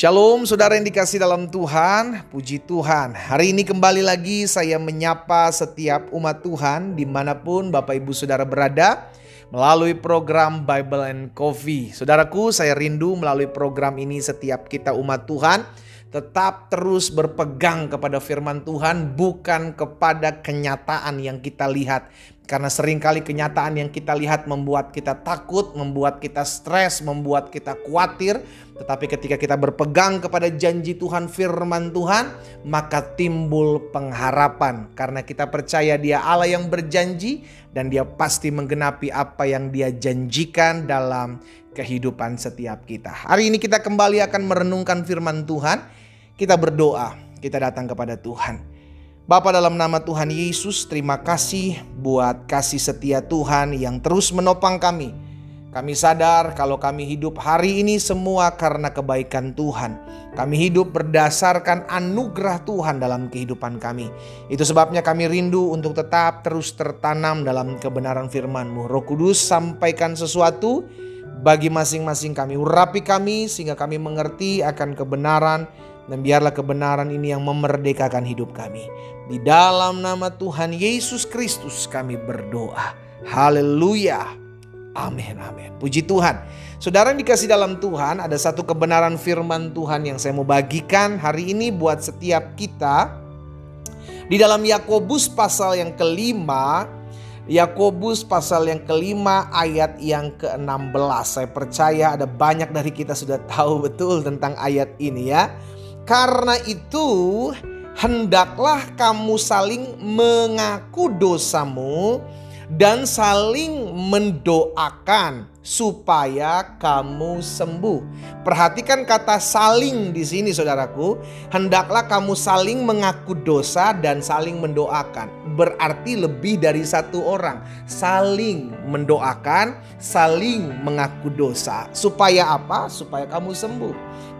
Shalom saudara yang dikasih dalam Tuhan, puji Tuhan. Hari ini kembali lagi saya menyapa setiap umat Tuhan dimanapun Bapak Ibu Saudara berada melalui program Bible and Coffee. Saudaraku, saya rindu melalui program ini setiap kita umat Tuhan tetap terus berpegang kepada firman Tuhan, bukan kepada kenyataan yang kita lihat. Karena seringkali kenyataan yang kita lihat membuat kita takut, membuat kita stres, membuat kita khawatir. Tetapi ketika kita berpegang kepada janji Tuhan, firman Tuhan, maka timbul pengharapan. Karena kita percaya Dia Allah yang berjanji dan Dia pasti menggenapi apa yang Dia janjikan dalam kehidupan setiap kita. Hari ini kita kembali akan merenungkan firman Tuhan. Kita berdoa, kita datang kepada Tuhan. Bapa, dalam nama Tuhan Yesus, terima kasih buat kasih setia Tuhan yang terus menopang kami. Kami sadar kalau kami hidup hari ini semua karena kebaikan Tuhan. Kami hidup berdasarkan anugerah Tuhan dalam kehidupan kami. Itu sebabnya kami rindu untuk tetap terus tertanam dalam kebenaran firman-Mu. Roh Kudus, sampaikan sesuatu bagi masing-masing kami. Urapi kami sehingga kami mengerti akan kebenaran. Dan biarlah kebenaran ini yang memerdekakan hidup kami. Di dalam nama Tuhan Yesus Kristus kami berdoa. Haleluya. Amin, amin. Puji Tuhan. Saudara yang dikasih dalam Tuhan, ada satu kebenaran firman Tuhan yang saya mau bagikan hari ini buat setiap kita. Di dalam Yakobus pasal yang kelima, Yakobus pasal yang kelima ayat yang ke-16. Saya percaya ada banyak dari kita sudah tahu betul tentang ayat ini ya. Karena itu hendaklah kamu saling mengaku dosamu dan saling mendoakan supaya kamu sembuh. Perhatikan kata saling di sini saudaraku. Hendaklah kamu saling mengaku dosa dan saling mendoakan. Berarti lebih dari satu orang. Saling mendoakan, saling mengaku dosa. Supaya apa? Supaya kamu sembuh.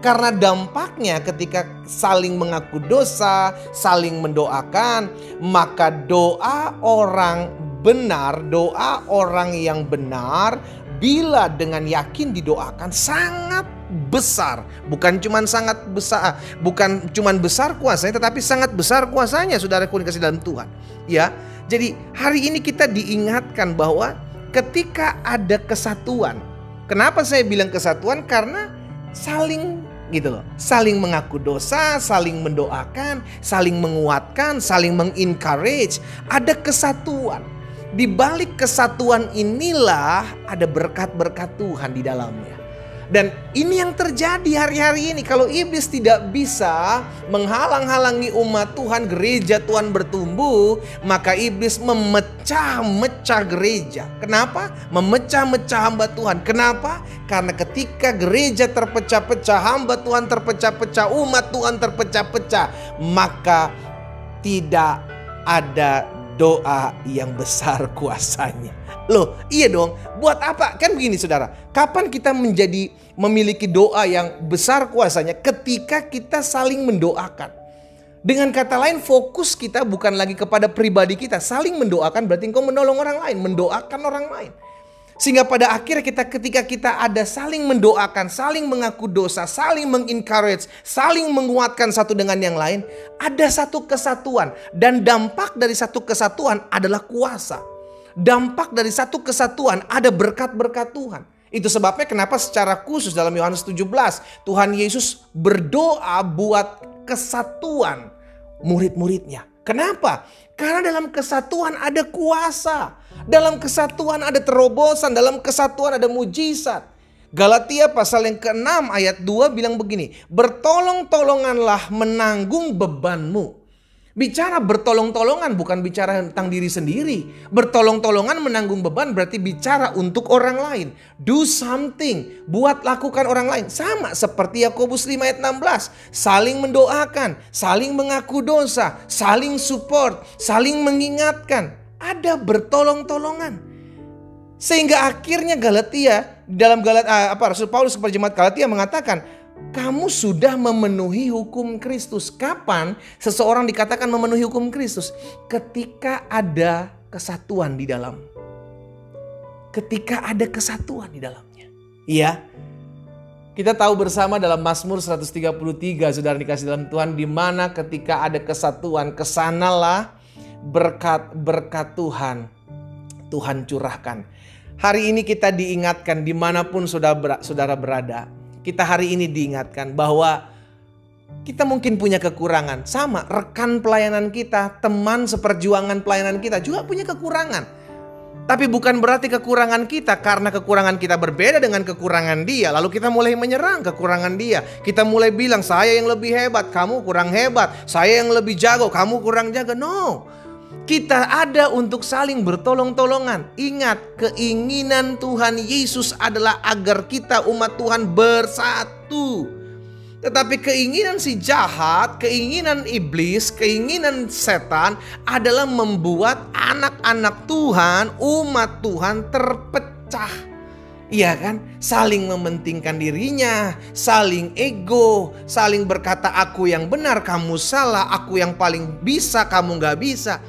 Karena dampaknya ketika saling mengaku dosa, saling mendoakan, maka doa orang benar, doa orang yang benar bila dengan yakin didoakan sangat besar. Bukan cuma sangat besar, bukan cuma besar kuasanya, tetapi sangat besar kuasanya, saudaraku dikasih dalam Tuhan. Ya, jadi hari ini kita diingatkan bahwa ketika ada kesatuan. Kenapa saya bilang kesatuan? Karena saling gitu loh. Saling mengaku dosa, saling mendoakan, saling menguatkan, saling mengencourage. Ada kesatuan. Di balik kesatuan inilah ada berkat-berkat Tuhan di dalamnya. Dan ini yang terjadi hari-hari ini. Kalau iblis tidak bisa menghalang-halangi umat Tuhan, gereja Tuhan bertumbuh, maka iblis memecah-mecah gereja. Kenapa? Memecah-mecah hamba Tuhan. Kenapa? Karena ketika gereja terpecah-pecah, hamba Tuhan terpecah-pecah, umat Tuhan terpecah-pecah, maka tidak ada doa yang besar kuasanya. Loh, iya dong. Buat apa? Kan begini saudara. Kapan kita memiliki doa yang besar kuasanya? Ketika kita saling mendoakan. Dengan kata lain, fokus kita bukan lagi kepada pribadi kita. Saling mendoakan berarti engkau menolong orang lain, mendoakan orang lain. Sehingga pada akhirnya ketika kita ada saling mendoakan, saling mengaku dosa, saling mengencourage, saling menguatkan satu dengan yang lain, ada satu kesatuan. Dan dampak dari satu kesatuan adalah kuasa. Dampak dari satu kesatuan ada berkat-berkat Tuhan. Itu sebabnya kenapa secara khusus dalam Yohanes 17 Tuhan Yesus berdoa buat kesatuan murid-muridnya. Kenapa? Karena dalam kesatuan ada kuasa. Dalam kesatuan ada terobosan. Dalam kesatuan ada mujizat. Galatia pasal yang ke-6 ayat 2 bilang begini. Bertolong-tolonganlah menanggung bebanmu. Bicara bertolong-tolongan bukan bicara tentang diri sendiri. Bertolong-tolongan menanggung beban berarti bicara untuk orang lain. Do something. Buat lakukan orang lain. Sama seperti Yakobus 5 ayat 16. Saling mendoakan. Saling mengaku dosa. Saling support. Saling mengingatkan. Ada bertolong-tolongan. Sehingga akhirnya Galatia. Rasul Paulus kepada jemaat Galatia mengatakan. Kamu sudah memenuhi hukum Kristus. Kapan seseorang dikatakan memenuhi hukum Kristus? Ketika ada kesatuan di dalam. Ketika ada kesatuan di dalamnya. Iya. Kita tahu bersama dalam Mazmur 133, saudara dikasih dalam Tuhan, di mana ketika ada kesatuan, kesanalah berkat Tuhan curahkan. Hari ini kita diingatkan dimanapun saudara berada. Kita hari ini diingatkan bahwa kita mungkin punya kekurangan. Sama, rekan pelayanan kita, teman seperjuangan pelayanan kita juga punya kekurangan. Tapi bukan berarti kekurangan kita, karena kekurangan kita berbeda dengan kekurangan dia, lalu kita mulai menyerang kekurangan dia. Kita mulai bilang, saya yang lebih hebat, kamu kurang hebat. Saya yang lebih jago, kamu kurang jago. No, kita ada untuk saling bertolong-tolongan. Ingat, keinginan Tuhan Yesus adalah agar kita umat Tuhan bersatu. Tetapi keinginan si jahat, keinginan iblis, keinginan setan adalah membuat anak-anak Tuhan, umat Tuhan terpecah. Iya kan? Saling mementingkan dirinya, saling ego, saling berkata aku yang benar, kamu salah, aku yang paling bisa, kamu gak bisa.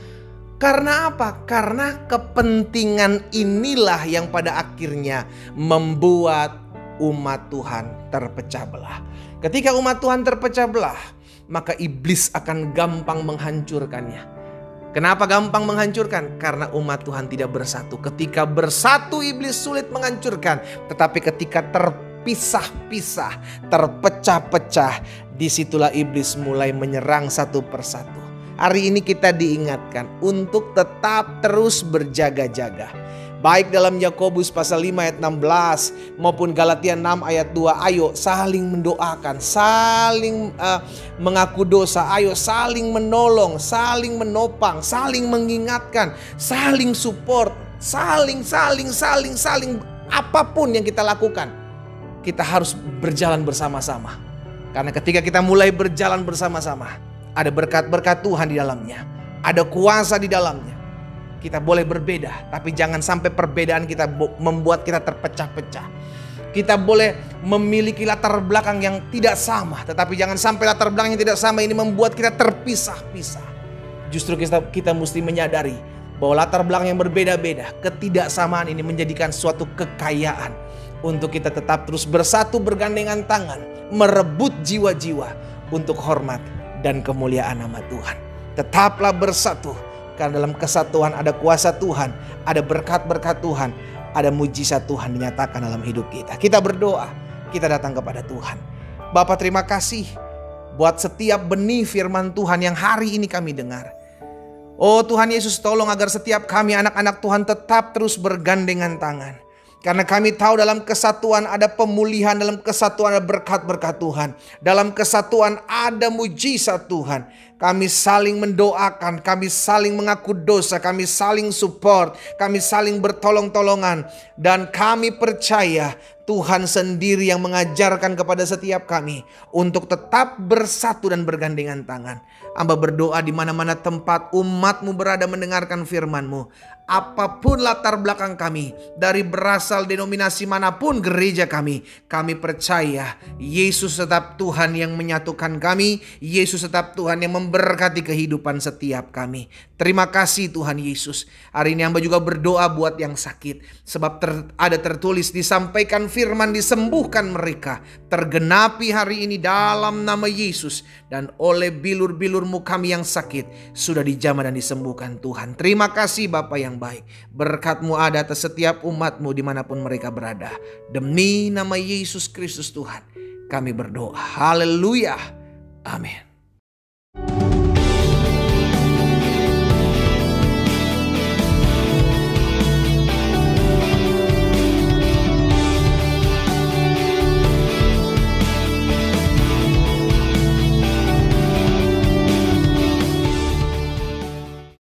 Karena apa? Karena kepentingan inilah yang pada akhirnya membuat umat Tuhan terpecah belah. Ketika umat Tuhan terpecah belah, maka iblis akan gampang menghancurkannya. Kenapa gampang menghancurkan? Karena umat Tuhan tidak bersatu. Ketika bersatu, iblis sulit menghancurkan. Tetapi ketika terpisah-pisah, terpecah-pecah, disitulah iblis mulai menyerang satu persatu. Hari ini kita diingatkan untuk tetap terus berjaga-jaga. Baik dalam Yakobus pasal 5 ayat 16 maupun Galatia 6 ayat 2. Ayo saling mendoakan, saling mengaku dosa. Ayo saling menolong, saling menopang, saling mengingatkan, saling support, saling apapun yang kita lakukan. Kita harus berjalan bersama-sama. Karena ketika kita mulai berjalan bersama-sama, ada berkat-berkat Tuhan di dalamnya, ada kuasa di dalamnya. Kita boleh berbeda, tapi jangan sampai perbedaan kita membuat kita terpecah-pecah. Kita boleh memiliki latar belakang yang tidak sama, tetapi jangan sampai latar belakang yang tidak sama ini membuat kita terpisah-pisah. Justru kita mesti menyadari bahwa latar belakang yang berbeda-beda, ketidaksamaan ini menjadikan suatu kekayaan untuk kita tetap terus bersatu, bergandengan tangan, merebut jiwa-jiwa untuk hormat dan kemuliaan nama Tuhan. Tetaplah bersatu. Karena dalam kesatuan ada kuasa Tuhan, ada berkat-berkat Tuhan, ada mujizat Tuhan dinyatakan dalam hidup kita. Kita berdoa, kita datang kepada Tuhan. Bapa, terima kasih buat setiap benih firman Tuhan yang hari ini kami dengar. Oh Tuhan Yesus, tolong agar setiap kami anak-anak Tuhan tetap terus bergandengan tangan. Karena kami tahu dalam kesatuan ada pemulihan, dalam kesatuan ada berkat-berkat Tuhan. Dalam kesatuan ada mujizat Tuhan. Kami saling mendoakan, kami saling mengaku dosa, kami saling support, kami saling bertolong-tolongan. Dan kami percaya Tuhan sendiri yang mengajarkan kepada setiap kami untuk tetap bersatu dan bergandengan tangan. Hamba berdoa di mana-mana tempat umat-Mu berada mendengarkan firman-Mu. Apapun latar belakang kami, dari berasal denominasi manapun gereja kami percaya Yesus tetap Tuhan yang menyatukan kami. Yesus tetap Tuhan yang memberkati kehidupan setiap kami. Terima kasih Tuhan Yesus. Hari ini hamba juga berdoa buat yang sakit. Sebab ada tertulis, disampaikan firman, disembuhkan mereka. Tergenapi hari ini dalam nama Yesus. Dan oleh bilur-bilur-Mu kami yang sakit sudah dijamah dan disembuhkan Tuhan. Terima kasih Bapa yang baik. Berkat-Mu ada atas setiap umat-Mu dimanapun mereka berada. Demi nama Yesus Kristus Tuhan kami berdoa. Haleluya. Amin.